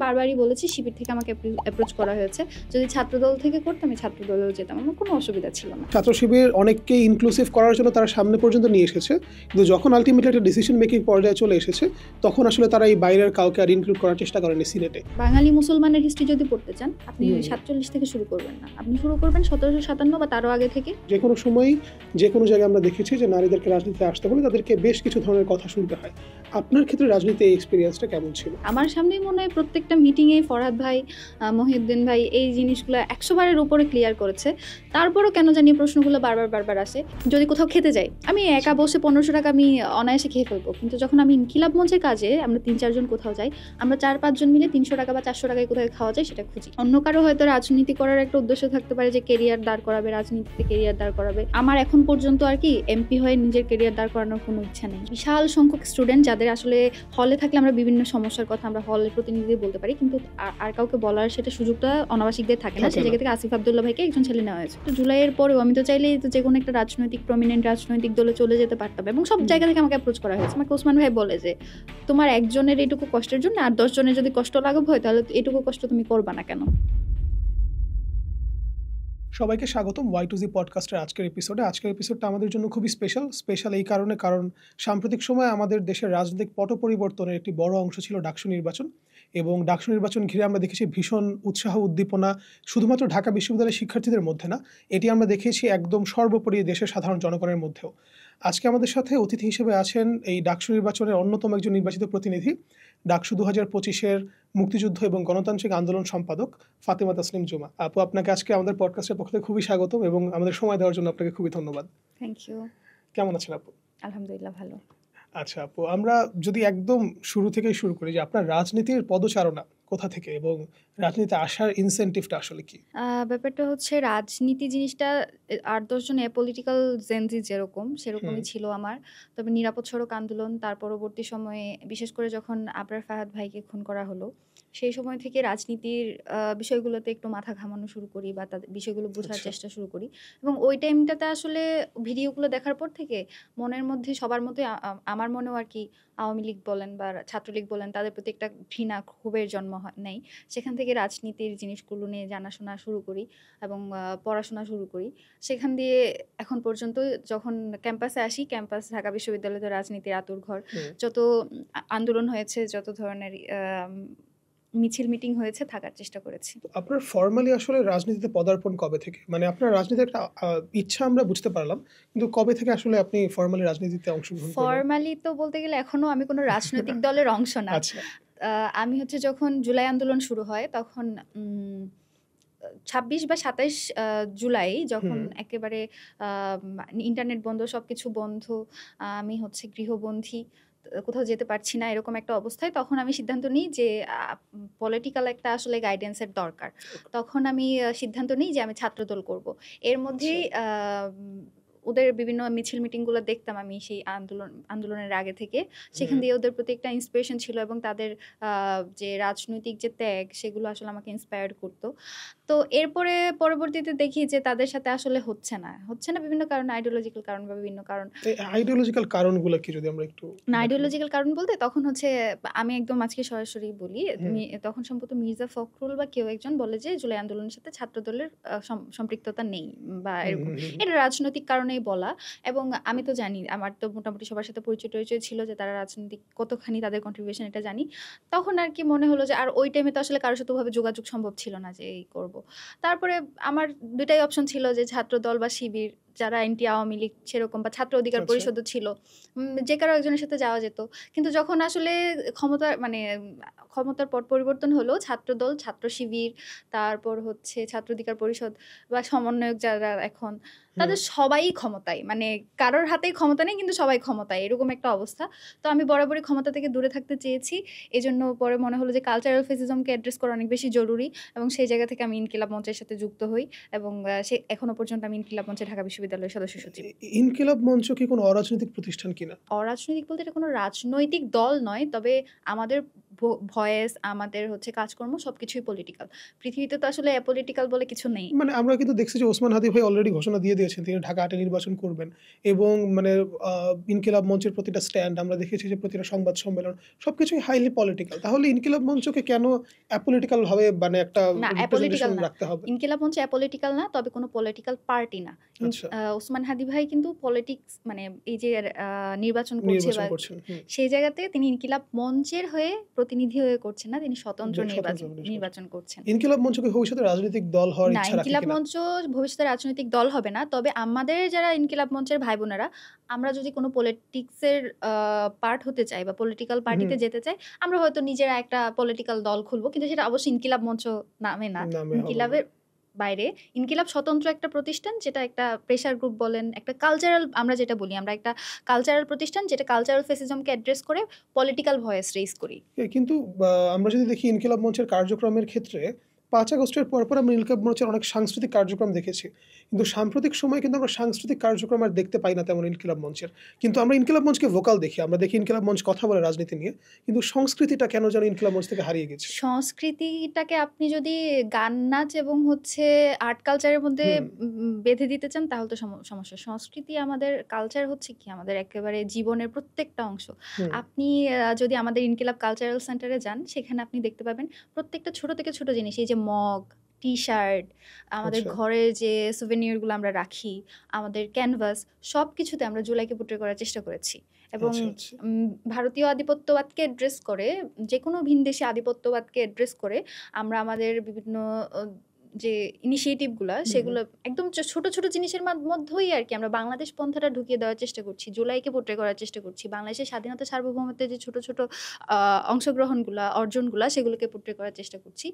বারবারই বলেছি শিবির থেকে আমাকে অ্যাপ্রোচ করা হয়েছে, যদি ছাত্রদল থেকে করতাম আমি ছাত্রদলেও যেতাম, আমার কোনো অসুবিধা ছিল না। ছাত্র শিবির অনেককে ইনক্লুসিভ করার জন্য তারা সামনে পর্যন্ত নিয়ে এসেছে, কিন্তু যখন আলটিমেটলি একটা ডিসিশন মেকিং পর্যায়ে চলে এসেছে তখন আসলে তারা এই বাইরের কাউকে আর ইনক্লুড করার চেষ্টা করেনি সিনেটে। বাঙালি মুসলমানের হিস্ট্রি যদি পড়তে চান আপনি 47 থেকে শুরু করবেন না, আপনি শুরু করবেন 1757 বা তারও আগে থেকে। যে কোনো সময় যে কোনো জায়গায় আমরা দেখেছি যে নারীদেরকে রাজনীতিতে আসতে বলে তাদেরকে বেশ কিছু ধরনের কথা শুনতে হয়। আপনার ক্ষেত্রে রাজনীতি এই এক্সপিরিয়েন্সটা কেমন ছিল? আমার সামনেই মনে হয় প্রত্যেকটা মিটিংয়ে ফরহাদ ভাই, মহিউদ্দিন ভাই এই জিনিসগুলো 100 বারের উপরে ক্লিয়ার করেছে, তারপরও কেন জানি প্রশ্নগুলো বারবার আসে। যদি কোথাও খেতে যাই আমি একা বসে 1500 টাকা আমি অনায়াসে খেয়ে ফেলবো, কিন্তু যখন আমি ইনকিলাব মঞ্চের কাজে আমরা 3-4 জন কোথাও যাই, আমরা 4-5 জন মিলে 300 টাকা বা 400 টাকায় কোথায় খাওয়া যায় সেটা খুঁজি। অন্য কারো হয়তো রাজনীতি করার একটা উদ্দেশ্য থাকতে পারে যে কেরিয়ার দাঁড় করাবে, রাজনীতিতে কেরিয়ার দাঁড় করাবে। আমার এখন পর্যন্ত আর কি এমপি হয়ে নিজের কেরিয়ার দাঁড় করানোর কোনো ইচ্ছা নেই। বিশাল সংখ্যক স্টুডেন্ট যাদের আসলে হলে থাকলে আমরা বিভিন্ন সমস্যার কথা আমরা হলের প্রতিনিধি বলতে পারি, কিন্তু আর কাউকে বলার সেটা সুযোগটা অনাবাসিকদের থাকে না। সেই জায়গা থেকে আসিফ আব্দুল্লাহ ভাইকে একজন ছেলে নেওয়া হয়েছে। তো জুলাইয়ের পরেও আমি তো চাইলেই তো যে কোনো একটা রাজনৈতিক প্রমিনেন্ট রাজনৈতিক দলে চলে যেতে পারতাম, এবং সব জায়গা থেকে আমাকে অ্যাপ্রোচ করা হয়েছে। আমাকে ওসমান ভাই বলে যে তোমার একজনের এইটুকু কষ্টের জন্য আর 10 জনের যদি কষ্ট লাঘব হয় তাহলে এইটুকু কষ্ট তুমি করবা না কেন? সবাইকে স্বাগতম Y2Z পডকাস্টের আজকের এপিসোডটা আমাদের জন্য খুবই স্পেশাল এই কারণে, কারণ সাম্প্রতিক সময়ে আমাদের দেশের রাজনৈতিক পট পরিবর্তনের একটি বড় অংশ ছিল ডাকসু নির্বাচন, এবং ডাকসু নির্বাচন ঘিরে আমরা দেখেছি ভীষণ উৎসাহ উদ্দীপনা, শুধুমাত্র ঢাকা বিশ্ববিদ্যালয়ের শিক্ষার্থীদের মধ্যে না, এটি আমরা দেখেছি একদম সর্বোপরি দেশের সাধারণ জনগণের মধ্যেও। আজকে আমাদের সাথে অতিথি হিসেবে আছেন এই ডাকসু নির্বাচনের অন্যতম একজন নির্বাচিত প্রতিনিধি, ডাকসু 2025-এর মুক্তিযুদ্ধ এবং গণতান্ত্রিক আন্দোলন সম্পাদক ফাতেমা তাসনিম জুমা। আপু, আপনাকে আজকে আমাদের পডকাস্টের পক্ষ থেকে খুবই স্বাগতম এবং আমাদের সময় দেওয়ার জন্য আপনাকে খুবই ধন্যবাদ। Thank you. কেমন আছেন আপু? আলহামদুলিল্লাহ ভালো। আচ্ছা আপু, আমরা যদি একদম শুরু থেকেই শুরু করি যে আপনার রাজনীতির পদচারণা কোথা থেকে এবং রাজনীতিতে আসার ইনসেন্টিভটা আসলে কি? ব্যাপারটা হচ্ছে রাজনীতি জিনিসটা 8-10 জন পলিটিক্যাল জেনজি যেরকম সেরকমই ছিল আমার। তবে নিরাপদ সড়ক আন্দোলন, তার পরবর্তী সময়ে বিশেষ করে যখন আবরার ফাহাদ ভাইকে খুন করা হলো, সেই সময় থেকে রাজনীতির বিষয়গুলোতে একটু মাথা ঘামানো শুরু করি বা তাদের বিষয়গুলো বোঝার চেষ্টা শুরু করি। এবং ওই টাইমটাতে আসলে ভিডিওগুলো দেখার পর থেকে মনের মধ্যে সবার মধ্যে আমার মনেও আর কি আওয়ামী লীগ বলেন বা ছাত্রলীগ বলেন তাদের প্রতি একটা ঘৃণা ক্ষোভের জন্ম নেয়। সেখান থেকে রাজনীতির জিনিসগুলো নিয়ে জানাশোনা শুরু করি এবং পড়াশোনা শুরু করি। সেখান দিয়ে এখন পর্যন্ত যখন ক্যাম্পাসে আসি, ক্যাম্পাস ঢাকা বিশ্ববিদ্যালয়ে তো রাজনীতির আঁতুড়ঘর। যত আন্দোলন হয়েছে, যত ধরনের মিছিল মিটিং হয়েছে, থাকার চেষ্টা করেছি। আপনার ফর্মালি আসলে রাজনীতিতে পদার্পণ কবে থেকে, মানে আপনার রাজনীতির একটা ইচ্ছা আমরা বুঝতে পারলাম, কিন্তু কবে থেকে আসলে আপনি ফর্মালি রাজনীতিতে অংশগ্রহণ করলেন? ফর্মালি তো বলতে গেলে এখনো আমি কোনো রাজনৈতিক দলের অংশ না। আচ্ছা, আমি হচ্ছে যখন জুলাই আন্দোলন শুরু হয় তখন 26 বা 27 জুলাই যখন একেবারে ইন্টারনেট বন্ধ, সবকিছু বন্ধ, আমি হচ্ছে গৃহবন্দী, কোথাও যেতে পারছি না, এরকম একটা অবস্থায় তখন আমি সিদ্ধান্ত নিই যে পলিটিক্যাল একটা আসলে গাইডেন্সের দরকার। তখন আমি সিদ্ধান্ত নিই যে আমি ছাত্রদল করব। এর মধ্যেই ওদের বিভিন্ন মিছিল মিটিংগুলো দেখতাম আমি সেই আন্দোলনের আগে থেকে। সেখান দিয়ে ওদের প্রতি একটা ইন্সপিরেশন ছিল এবং তাদের যে রাজনৈতিক যে ত্যাগ সেগুলো আসলে আমাকে ইন্সপায়ার্ড করতো। তো এরপরে পরবর্তীতে দেখি যে তাদের সাথে আসলে হচ্ছে না বিভিন্ন কারণ, আইডিওলজিক্যাল কারণ বা বিভিন্ন কারণ। আইডিওলজিক্যাল কারণগুলো কি যদি আমরা একটু? না, আইডিওলজিক্যাল কারণ বলতে তখন হচ্ছে আমি একদম আজকে সরাসরি বলি, তখন সম্ভবত মির্জা ফখরুল বা কেউ একজন বলে যে জুলাই আন্দোলনের সাথে ছাত্রদলের সম্পৃক্ততা নেই বা এরকম। এটা রাজনৈতিক কারণেই বলা, এবং আমি তো জানি, আমার তো মোটামুটি সবার সাথে পরিচয় ছিল যে তারা রাজনৈতিক কতখানি তাদের কন্ট্রিবিউশন এটা জানি। তখন আর কি মনে হলো যে আর ওই টাইমে তো আসলে কারোর সাথে ওভাবে যোগাযোগ সম্ভব ছিল না যে এই করব। তারপরে আমার দুটাই অপশন ছিল যে ছাত্রদল বা শিবির, যারা এনটি আওয়ামী লীগ সেরকম, বা ছাত্র অধিকার পরিষদও ছিল, যে কারো একজনের সাথে যাওয়া যেত। কিন্তু যখন আসলে ক্ষমতার পট পরিবর্তন হলো, ছাত্রদল, ছাত্র শিবির, তারপর হচ্ছে ছাত্র অধিকার পরিষদ বা সমন্বয়ক যারা এখন, তাদের সবাই ক্ষমতায়, মানে কারোর হাতেই ক্ষমতা নেই কিন্তু সবাই ক্ষমতায়, এরকম একটা অবস্থা। তো আমি বরাবরই ক্ষমতা থেকে দূরে থাকতে চেয়েছি। এই জন্য পরে মনে হলো যে কালচারাল ফেসিজমকে অ্যাড্রেস করা অনেক বেশি জরুরি, এবং সেই জায়গা থেকে আমি ইনকিলাব মঞ্চের সাথে যুক্ত হই, এবং এখনো পর্যন্ত আমি ইনকিলাব মঞ্চে ঢাকা বিশ্ববিদ্যালয়ের সদস্য সচিব। ইনকিলাব মঞ্চ কি কোনো অরাজনৈতিক প্রতিষ্ঠান কিনা? অরাজনৈতিক বলতে এটা কোনো রাজনৈতিক দল নয়, তবে আমাদের ভয়েস, আমাদের হচ্ছে কাজকর্ম সবকিছুই পলিটিক্যাল। পৃথিবীতে তো আসলে অ্যাপলিটিক্যাল বলে কিছু নেই। মানে আমরা কিন্তু দেখছি যে ওসমান হাদি ভাই অলরেডি ঘোষণা দিয়ে দিয়েছেন তিনি ঢাকা ৮ নির্বাচন করবেন এবং মানে ইনকিলাব মঞ্চের প্রতিটা স্ট্যান্ড আমরা দেখেছি যে প্রতিটা সংবাদ সম্মেলন সবকিছুই হাইলি পলিটিক্যাল। তাহলে ইনকিলাব মঞ্চকে কেন অ্যাপলিটিক্যাল ভাবে মানে একটা না, রিপ্রেজেন্টেশন অ্যাপলিটিক্যাল না। রাখতে হবে? ইনকিলাব মঞ্চ অ্যাপলিটিক্যাল না, তবে কোনো পলিটিক্যাল পার্টি না। আচ্ছা, ওসমান হাদি ভাই কিন্তু পলিটিক্স মানে এই যে নির্বাচন করছে নির্বাচন বা করছেন। সেই জায়গাতে তিনি ইনকিলাব মঞ্চের হয়ে প্রতিনিধি হয়ে করছেন না, তিনি স্বতন্ত্র স্বতন্ত্র নির্বাচন করছেন। ইনকিলাব মঞ্চকে ভবিষ্যতে রাজনৈতিক দল হওয়ার না, ইচ্ছা রাখে ইনকিলাব কিনা? মঞ্চ ভবিষ্যতে রাজনৈতিক দল হবে না। তবে আমাদের যারা ইনকিলাব মঞ্চের ভাই বোনেরা, আমরা যদি কোনো পলিটিক্সের পার্ট হতে চাই বা পলিটিক্যাল পার্টিতে যেতে চাই, আমরা হয়তো নিজেরা একটা পলিটিক্যাল দল খুলবো, কিন্তু সেটা অবশ্যই ইনকিলাব মঞ্চ নামে না। নামে হবে না। ইনকিলাবের বাইরে ইনকিলাব স্বতন্ত্র একটা প্রতিষ্ঠান, যেটা একটা প্রেশার গ্রুপ বলেন, একটা কালচারাল, আমরা যেটা বলি আমরা একটা কালচারাল প্রতিষ্ঠান, যেটা কালচারাল ফেসিজমকে অ্যাড্রেস করে পলিটিক্যাল ভয়েস রেইজ করি। কিন্তু আমরা যদি দেখি ইনকিলাব মঞ্চের কার্যক্রমের ক্ষেত্রে ৫ আগস্টের পরপর আমরা ইনকিলাব মঞ্চের অনেক সাংস্কৃতিক কার্যক্রম দেখেছি। কিন্তু সাম্প্রতিক সময়ে কিন্তু আমরা সাংস্কৃতিক কার্যক্রম আর দেখতে পাই না তেমন ইনকিলাব মঞ্চের। কিন্তু আমরা ইনকিলাব মঞ্চকে ভোকাল দেখি। আমরা দেখি ইনকিলাব মঞ্চ কথা বলে রাজনীতি নিয়ে। কিন্তু সংস্কৃতিটা কেন যেন ইনকিলাব মঞ্চ থেকে হারিয়ে গেছে। সংস্কৃতিটাকে আপনি যদি গান, নাচ এবং হচ্ছে আর্ট কালচারের মধ্যে বেঁধে দিতে চান, তাহলে তো সমস্যা। সংস্কৃতি, আমাদের কালচার হচ্ছে কি আমাদের একেবারে জীবনের প্রত্যেকটা অংশ। আপনি যদি আমাদের ইনকিলাব কালচারাল সেন্টারে যান, সেখানে আপনি দেখতে পাবেন প্রত্যেকটা ছোট থেকে ছোট জিনিস, এই যে মগ, টি-শার্ট, আমাদের আচ্ছা। ঘরের যে সুভেনিয়ারগুলো আমরা রাখি, আমাদের ক্যানভাস, সবকিছুতে আমরা জুলাইকে পোর্ট্রে করার চেষ্টা করেছি। এবং আচ্ছা, আচ্ছা। ভারতীয় আধিপত্যবাদকে অ্যাড্রেস করে, যেকোনো ভিনদেশী আধিপত্যবাদকে অ্যাড্রেস করে আমরা আমাদের বিভিন্ন যে ইনিশিয়েটিভগুলা, সেগুলো একদম ছোট ছোট জিনিসের মধ্যেই আর কি আমরা বাংলাদেশ পন্থাটা ঢুকিয়ে দেওয়ার চেষ্টা করছি, জুলাইকে পোর্ট্রে করার চেষ্টা করছি, বাংলাদেশের স্বাধীনতা সার্বভৌমত্বের যে ছোট ছোট অংশগ্রহণগুলা, অর্জনগুলা, সেগুলোকে পোর্ট্রে করার চেষ্টা করছি।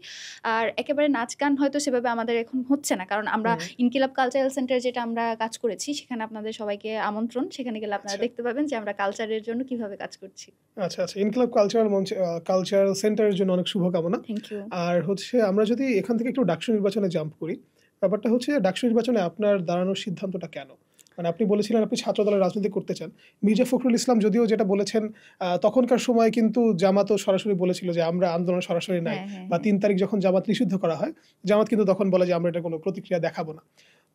আর একেবারে নাচ গান হয়তো সেভাবে আমাদের এখন হচ্ছে না, কারণ আমরা ইনকিলাব কালচারাল সেন্টার যেটা আমরা কাজ করেছি, সেখানে আপনাদের সবাইকে আমন্ত্রণ। সেখানে গেলে আপনারা দেখতে পাবেন যে আমরা কালচারের জন্য কিভাবে কাজ করছি। আচ্ছা, আচ্ছা। ইনকিলাব কালচারাল মঞ্চ কালচারাল সেন্টারের জন্য অনেক শুভকামনা। Thank you. আর হচ্ছে আমরা যদি এখান থেকে একটু ডাকসু নির্বাচনে জাম্প করি, ব্যাপারটা হচ্ছে ডাকসু নির্বাচনে আপনার দাঁড়ানোর সিদ্ধান্তটা কেন? মানে আপনি বলেছিলেন আপনি ছাত্র দলের রাজনীতি করতে চান। মির্জা ফখরুল ইসলাম যদিও যেটা বলেছেন তখনকার সময় কিন্তু জামাতও সরাসরি বলেছিল যে আমরা আন্দোলন সরাসরি নাই, বা ৩ তারিখ যখন জামাত নিষিদ্ধ করা হয়, জামাত কিন্তু তখন বলে যে আমরা এটা কোনো প্রতিক্রিয়া দেখাবো না।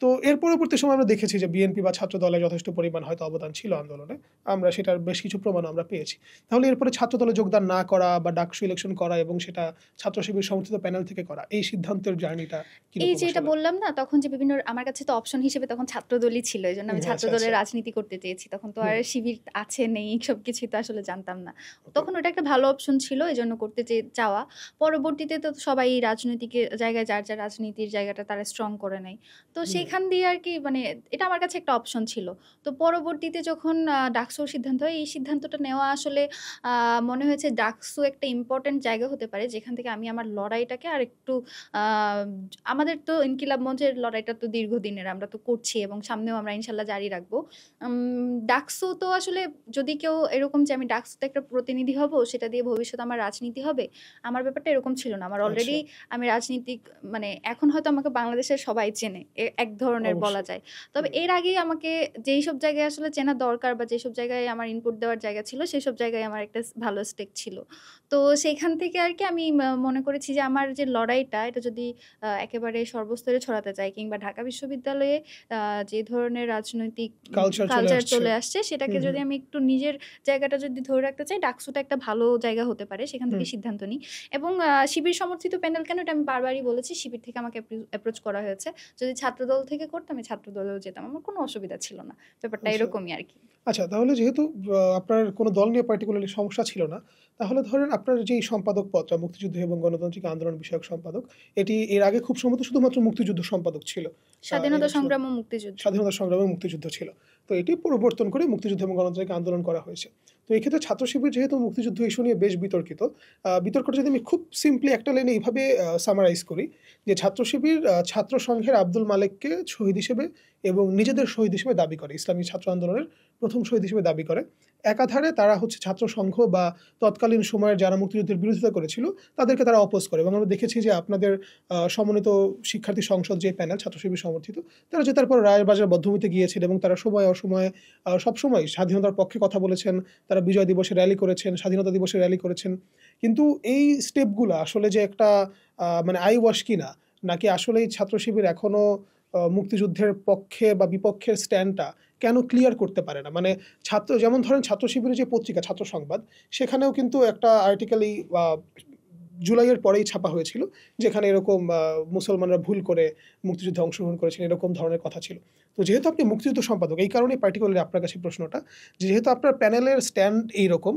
তো এর পরবর্তী সময় আমরা দেখেছি যে বিএনপি বা ছাত্র দলের যথেষ্ট পরিমাণ হয়তো অবদান ছিল আন্দোলনে। আমরা সেটার বেশ কিছু প্রমাণ আমরা পেয়েছি। তাহলে এরপরে ছাত্র দলে যোগদান না করা বা ডাকসু ইলেকশন করা এবং সেটা ছাত্র শিবির সমর্থিত প্যানেল থেকে করা, এই সিদ্ধান্তের জার্নিটা এই যে এটা বললাম না, তখন যে বিভিন্ন আমার কাছে তো অপশন হিসেবে তখন ছাত্রদলই ছিল, এই জন্য আমি ছাত্র দলের রাজনীতি করতে চেয়েছি। তখন তো আর শিবির আছে নেই, সব কিছুই তো আসলে জানতাম না। তখন ওটা একটা ভালো অপশন ছিল, এই জন্য করতে চাওয়া। পরবর্তীতে তো সবাই রাজনৈতিক জায়গায় যার যার রাজনীতির জায়গাটা তারা স্ট্রং করে নেয়, তো সেখান দিয়ে আর কি মানে এটা আমার কাছে একটা অপশন ছিল। তো পরবর্তীতে যখন ডাকসুর সিদ্ধান্ত হয়, এই সিদ্ধান্তটা নেওয়া আসলে মনে হয়েছে ডাকসু একটা ইম্পর্টেন্ট জায়গা হতে পারে, যেখান থেকে আমি আমার লড়াইটাকে আর একটু আমাদের তো ইনকিলাব মঞ্চের লড়াইটা তো দীর্ঘদিনের, আমরা তো করছি এবং সামনেও আমরা ইনশাল্লাহ জারি রাখবো। ডাকসু তো আসলে যদি কেউ এরকম যে আমি ডাকসুতে একটা প্রতিনিধি হব, সেটা দিয়ে ভবিষ্যতে আমার রাজনীতি হবে, আমার ব্যাপারটা এরকম ছিল না। আমার অলরেডি আমি রাজনীতিক মানে এখন হয়তো আমাকে বাংলাদেশের সবাই চেনে এক ধরনের বলা যায়। তবে এর আগেই আমাকে যেই সব জায়গায় আসলে চেনা দরকার বা যেসব জায়গায় আমার ইনপুট দেওয়ার জায়গা ছিল, সেই সব জায়গায় আমার একটা ভালো স্টেক ছিল। তো সেখান থেকে আর কি আমি মনে করেছি যে আমার যে লড়াইটা, এটা যদি একেবারে সর্বস্তরে ছড়াতে চাই, কিংবা ঢাকা বিশ্ববিদ্যালয়ে যে ধরনের রাজনৈতিক কালচার চলে আসছে, সেটাকে যদি আমি একটু নিজের জায়গাটা যদি ধরে রাখতে চাই, ডাকসুটা একটা ভালো জায়গা হতে পারে, সেখান থেকে সিদ্ধান্ত নিই। এবং শিবির সমর্থিত প্যানেল কেন, এটা আমি বারবারই বলেছি, শিবির থেকে আমাকে অ্যাপ্রোচ করা হয়েছে। যদি ছাত্রদল থেকে করতাম, আমি ছাত্রদলেও যেতাম, আমার কোনো অসুবিধা ছিল না। ব্যাপারটা এরকমই আর কি। আচ্ছা, তাহলে যেহেতু আপনার কোনো দল নিয়ে পার্টিকুলারলি সমস্যা ছিল না, তাহলে ধরেন আপনার যেই সম্পাদক পদটা, মুক্তিযুদ্ধ এবং গণতান্ত্রিক আন্দোলন বিষয়ক সম্পাদক, এটি এর আগে খুব সম্ভবত শুধুমাত্র মুক্তিযুদ্ধ সম্পাদক ছিল, স্বাধীনতা সংগ্রাম ও মুক্তিযুদ্ধ ছিল। তো এটি পরিবর্তন করে মুক্তিযুদ্ধ এবং গণতান্ত্রিক আন্দোলন করা হয়েছে। তো এই ক্ষেত্রে ছাত্র শিবির যেহেতু মুক্তিযুদ্ধ ইস্যু নিয়ে বেশ বিতর্কিত, বিতর্কটা যদি আমি খুব সিম্পলি একটা লাইনে এইভাবে সামারাইজ করি, যে ছাত্র শিবির ছাত্র সংঘের আব্দুল মালেককে শহীদ হিসেবে এবং নিজেদের শহীদ হিসেবে দাবি করে, ইসলামী ছাত্র আন্দোলনের প্রথম শহীদ হিসেবে দাবি করে, একাধারে তারা হচ্ছে ছাত্র সংঘ বা তৎকালীন সময়ের যারা মুক্তিযুদ্ধের বিরোধিতা করেছিল তাদেরকে তারা অপোজ করে। এবং আমরা দেখেছি যে আপনাদের সমন্বিত শিক্ষার্থী সংসদ যে প্যানেল ছাত্র শিবির সমর্থিত, তারা যে তারপর রায়ের বাজার বদ্ধভূমিতে গিয়েছিল এবং তারা সময় অসময়ে সবসময় স্বাধীনতার পক্ষে কথা বলেছেন। তারা বিজয় দিবসে র্যালি করেছেন, স্বাধীনতা দিবসে র্যালি করেছেন। কিন্তু এই স্টেপগুলো আসলে যে একটা মানে আই ওয়াশ কিনা, নাকি আসলেই ছাত্র শিবির এখনো মুক্তিযুদ্ধের পক্ষে বা বিপক্ষের স্ট্যান্ডটা কেন ক্লিয়ার করতে পারে না? মানে যেমন ধরেন ছাত্র শিবিরের যে পত্রিকা ছাত্র সংবাদ, সেখানেও কিন্তু একটা আর্টিকেলই জুলাইয়ের পরেই ছাপা হয়েছিল, যেখানে এরকম মুসলমানরা ভুল করে মুক্তিযুদ্ধে অংশগ্রহণ করেছেন এরকম ধরনের কথা ছিল। তো যেহেতু আপনি মুক্তিযুদ্ধ সম্পাদক, এই কারণেই পার্টিকুলারলি আপনার কাছে প্রশ্নটা, যেহেতু আপনার প্যানেলের স্ট্যান্ড এইরকম,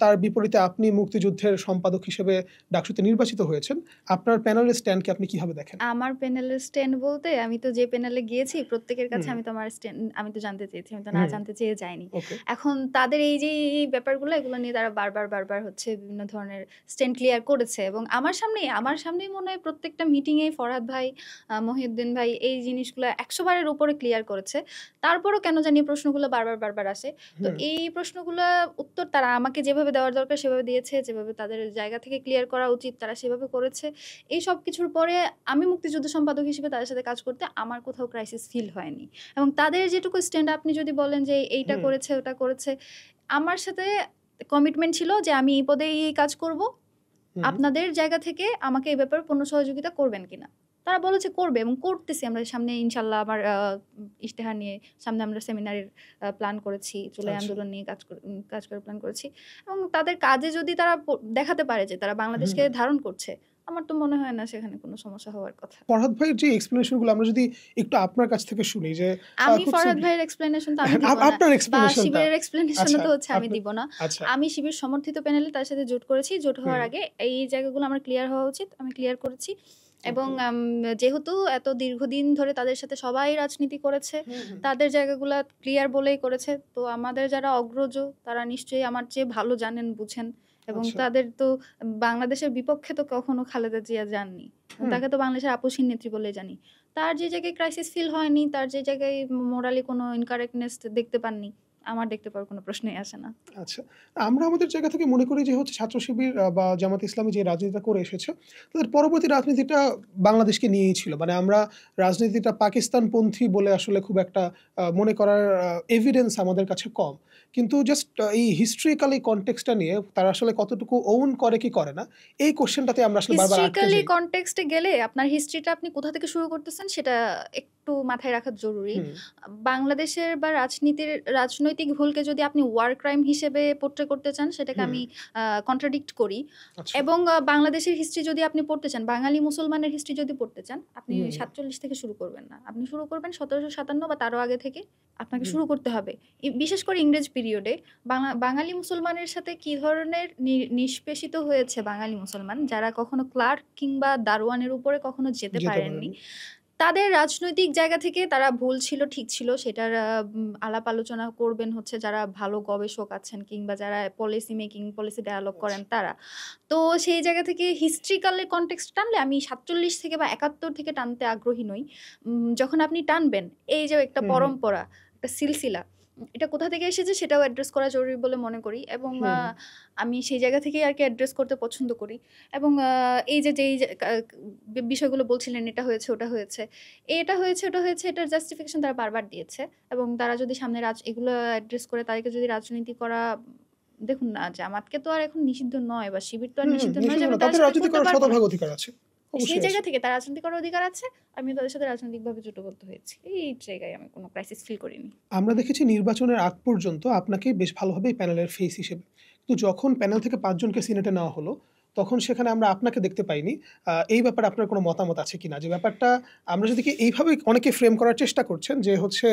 তার বিপরীতে আপনি মুক্তিযুদ্ধের সম্পাদক হিসেবে ডাকসুতে নির্বাচিত হয়েছেন, আপনার প্যানেলের স্ট্যান্ডকে আপনি কিভাবে দেখেন? আমার প্যানেলের স্ট্যান্ড বলতে আমি তো যে প্যানেলে গিয়েছি প্রত্যেকের কাছে আমি তো আমার স্ট্যান্ড আমি তো জানতে চেয়েছি, আমি তো না জানতে চেয়ে যাইনি। এখন তাদের এই যে এই ব্যাপারগুলো এগুলো নিয়ে তারা বারবার হচ্ছে বিভিন্ন ধরনের স্ট্যান্ড ক্লিয়ার করেছে এবং আমার সামনেই মনে হয় প্রত্যেকটা মিটিংয়ে ফরহাদ ভাই, মহিউদ্দিন ভাই এই জিনিসগুলো 100 বারের উপরে ক্লিয়ার করেছে। তারপরও কেন জানি প্রশ্নগুলো বারবার আসে। তো এই প্রশ্নগুলো উত্তর তারা আমাকে যেভাবে দেওয়ার দরকার সেভাবে দিয়েছে, যেভাবে তাদের জায়গা থেকে ক্লিয়ার করা উচিত তারা সেভাবে করেছে। এই সব কিছুর পরে আমি মুক্তিযুদ্ধ সম্পাদক হিসেবে তাদের সাথে কাজ করতে আমার কোথাও ক্রাইসিস ফিল হয়নি। এবং তাদের যেটুকু স্ট্যান্ড আপনি যদি বলেন যে এইটা করেছে ওটা করেছে, আমার সাথে কমিটমেন্ট ছিল যে আমি এই পদে এই কাজ করব, আপনাদের জায়গা থেকে আমাকে এই ব্যাপারে পূর্ণ সহযোগিতা করবেন কিনা। তারা বলেছে করবে এবং করতেছি। আমরা সামনে ইনশাল্লাহ আমার ইশতেহার নিয়ে সামনে আমরা সেমিনারের প্ল্যান করেছি, জুলাই আন্দোলন নিয়ে কাজ করে প্ল্যান করেছি। এবং তাদের কাজে যদি তারা দেখাতে পারে যে তারা বাংলাদেশকে ধারণ করছে, আমার তো মনে হয় না সেখানে কোনো সমস্যা হওয়ার কথা। ফরহাদ ভাইয়ের যে এক্সপ্লেনেশনগুলো আমরা যদি একটু আপনার কাছ থেকে শুনি, যে আমি ফরহাদ ভাইয়ের এক্সপ্লেনেশন তো আমি দিব না, আপনার এক্সপ্লেনেশনটা, শিবিরের এক্সপ্লেনেশন তো হচ্ছে আমি দিব না। আমি শিবির সমর্থিত প্যানেলে তার সাথে জোট করেছি, জোট হওয়ার আগে এই জায়গাগুলো আমার ক্লিয়ার হওয়া উচিত, আমি ক্লিয়ার করেছি। এবং যেহেতু এত দীর্ঘদিন ধরে তাদের সাথে সবাই রাজনীতি করেছে, তাদের জায়গাগুলো ক্লিয়ার বলেই করেছে। তো আমাদের যারা অগ্রজ তারা নিশ্চয়ই আমার চেয়ে ভালো জানেন, বুঝেন। এবং তাদের তো বাংলাদেশের বিপক্ষে তো কখনো খালেদা জিয়া যাননি, তাকে তো বাংলাদেশের আপসহীন নেত্রী বলে জানি। তার যে জায়গায় ক্রাইসিস ফিল হয়নি, তার যে জায়গায় মোরালি কোনো ইনকারেক্টনেস দেখতে পাননি, আমার দেখতে পাওয়ার কোনো প্রশ্নই আসে না। আচ্ছা, আমরা আমাদের জায়গা থেকে মনে করি যে হচ্ছে ছাত্র শিবির বা জামাত ইসলামী যে রাজনীতিটা করে এসেছে, তাদের পরবর্তী রাজনীতিটা বাংলাদেশকে নিয়েই ছিল। মানে আমরা রাজনীতিটা পাকিস্তানপন্থী বলে আসলে খুব একটা মনে করার এভিডেন্স আমাদের কাছে কম। কিন্তু জাস্ট এই হিস্ট্রিক্যালি কনটেক্সটটা নিয়ে তারা আসলে কতটুকু ওন করে কি করে না, এই কোশ্চেনটাতে আমরা আসলে বারবার আটকে যাই। হিস্ট্রিক্যালি কনটেক্সটে গেলে আপনার হিস্ট্রিটা আপনি কোথা থেকে শুরু করতেছেন সেটা একটু মাথায় রাখা জরুরি। বাংলাদেশের বা রাজনৈতিক ভুলকে যদি আপনি ওয়ার ক্রাইম হিসেবে পোর্ট্রে করতে চান, সেটাকে আমি কন্ট্রাডিক্ট করি। এবং বাংলাদেশের হিস্ট্রি যদি আপনি পড়তে চান, বাঙালি মুসলমানের হিস্ট্রি যদি পড়তে চান, আপনি 47 থেকে শুরু করবেন না, আপনি শুরু করবেন 1757 বা তারও আগে থেকে আপনাকে শুরু করতে হবে। বিশেষ করে ইংরেজ পিরিয়ডে বাঙালি মুসলমানের সাথে কি ধরনের নিষ্পেষিত হয়েছে বাঙালি মুসলমান, যারা কখনো ক্লার্ক কিংবা দারোয়ানের উপরে কখনো যেতে পারেননি। তাদের রাজনৈতিক জায়গা থেকে তারা ভুল ছিল ঠিক ছিল সেটার আলাপ আলোচনা করবেন হচ্ছে যারা ভালো গবেষক আছেন কিংবা যারা পলিসি মেকিং, পলিসি ডায়ালগ করেন তারা। তো সেই জায়গা থেকে হিস্ট্রিক্যালের কনটেক্সট টানলে আমি 47 থেকে বা 71 থেকে টানতে আগ্রহী নই। যখন আপনি টানবেন এই যে একটা পরম্পরা, একটা সিলসিলা, এটা কোথা থেকে এসেছে সেটাও অ্যাড্রেস করা জরুরি বলে মনে করি। এবং আমি সেই জায়গা থেকেই আর কি অ্যাড্রেস করতে পছন্দ করি। এবং এই যে যেই বিষয়গুলো বলছিলেন, এটা হয়েছে ওটা হয়েছে, এটা হয়েছে ওটা হয়েছে, এটার জাস্টিফিকেশন তারা বারবার দিয়েছে। এবং তারা যদি সামনে এগুলো অ্যাড্রেস করে তাদেরকে যদি রাজনীতি করা, দেখুন না জামাতকে তো আর এখন নিষিদ্ধ নয় বা শিবির তো আর নিষিদ্ধ নয়, সেই জায়গা থেকে তার রাজনীতি করার অধিকার আছে। আমি তাদের সাথে রাজনৈতিকভাবে জোটবদ্ধ হয়েছি, এই জায়গায় আমি কোনো ক্রাইসিস ফিল করিনি। আমরা দেখেছি নির্বাচনের আগ পর্যন্ত আপনাকে বেশ ভালোভাবে প্যানেলের ফেস হিসেবে, কিন্তু যখন প্যানেল থেকে 5 জনকে সিনেটে নেওয়া হলো তখন সেখানে আমরা আপনাকে দেখতে পাইনি। এই ব্যাপারে আপনার কোনো মতামত আছে কিনা? যে ব্যাপারটা আমরা যদি এইভাবে অনেকে ফ্রেম করার চেষ্টা করছেন যে হচ্ছে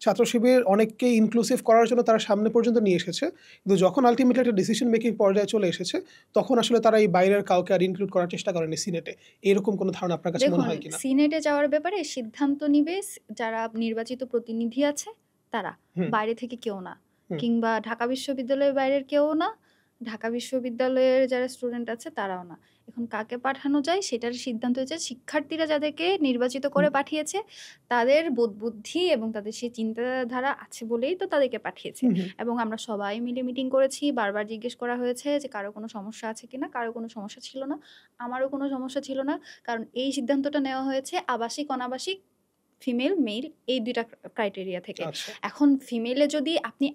ছাত্র শিবির অনেককে ইনক্লুসিভ করার জন্য তারা সামনে পর্যন্ত নিয়ে এসেছে, কিন্তু যখন আলটিমেটলি একটা ডিসিশন মেকিং পর্যায়ে চলে এসেছে তখন আসলে তারা এই বাইরের কাউকে আর ইনক্লুড করার চেষ্টা করেনি সিনেটে। এরকম কোনো ধারণা আপনার কাছে মনে হয় কিনা? সিনেটে যাওয়ার ব্যাপারে সিদ্ধান্ত নিবে যারা নির্বাচিত প্রতিনিধি আছে তারা, বাইরে থেকে কেউ না, কিংবা ঢাকা বিশ্ববিদ্যালয়ের বাইরের কেউ না, ঢাকা বিশ্ববিদ্যালয়ের যারা স্টুডেন্ট আছে তারাও না। এখন কাকে পাঠানো যায় সেটার সিদ্ধান্ত হয়েছে শিক্ষার্থীরা যাদেরকে নির্বাচিত করে পাঠিয়েছে তাদের বোধ বুদ্ধি এবং তাদের সেই চিন্তাধারা আছে বলেই তো তাদেরকে পাঠিয়েছে। এবং আমরা সবাই মিলে মিটিং করেছি, বারবার জিজ্ঞেস করা হয়েছে যে কারো কোনো সমস্যা আছে কিনা। কারো কোনো সমস্যা ছিল না, আমারও কোনো সমস্যা ছিল না, কারণ এই সিদ্ধান্তটা নেওয়া হয়েছে আবাসিক অনাবাসিক ফিমেল মেল এই দুইটা ক্রাইটেরিয়া থেকে। আচ্ছা, এখন ফিমেলে যদি আপনি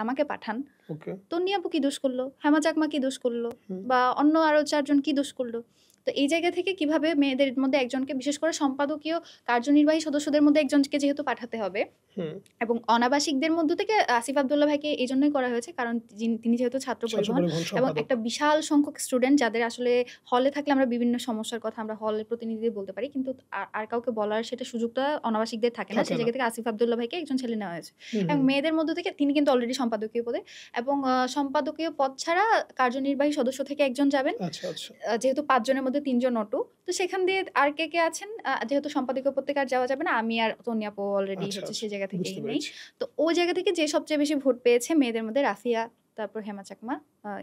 আমাকে পাঠান, ওকে, তন্নি আপু কি দোষ করলো, হেমা চাকমা কি দোষ করলো, হুম, বা অন্য আরো 4 জন কি দোষ করলো? তো এই জায়গা থেকে কিভাবে মেয়েদের মধ্যে একজনকে, বিশেষ করে সম্পাদকীয় কার্যনির্বাহী সদস্যদের মধ্যে একজনকে যেহেতু পাঠাতে হবে, হুম, এবং অনাবাসিকদের মধ্য থেকে আসিফ আব্দুল্লাহ ভাইকে এই জন্যই করা হয়েছে কারণ তিনি যেহেতু ছাত্র ছাত্র পরিবহন পরিবহন এবং সম্পাদক। একটা বিশাল সংখ্যক স্টুডেন্ট যাদের আসলে হলে থাকলে আমরা বিভিন্ন সমস্যার কথা আমরা হলের প্রতিনিধিদের বলতে পারি, কিন্তু আর কাউকে বলার সেটা সুযোগটা অনাবাসিকদের থাকে না। থাকে সেই না। জায়গা থেকে আসিফ আব্দুল্লাহ ভাইকে একজন ছেলে নেওয়া হয়েছে হুম, এবং হুম, মেয়েদের মধ্য থেকে তিনি কিন্তু অলরেডি সম্পাদকীয় পদে, এবং সম্পাদকীয় পদ ছাড়া কার্যনির্বাহী সদস্য থেকে একজন যাবেন। আচ্ছা, আচ্ছা, যেহেতু 5 জনের মধ্যে 3 জন অটো, তো সেখান দিয়ে আর কে আছেন, যেহেতু সম্পাদকীয় পদ থেকে আর যাওয়া যাবে না, আমি আর তনি আপু অলরেডি আচ্ছা, হচ্ছে আচ্ছা, সেই জায়গা থেকেই বুঝতে নেই। পেরেছি। তো ওই জায়গা থেকে যে সবচেয়ে বেশি ভোট পেয়েছে মেয়েদের মধ্যে রাফিয়া, তারপর হেমা চাকমা,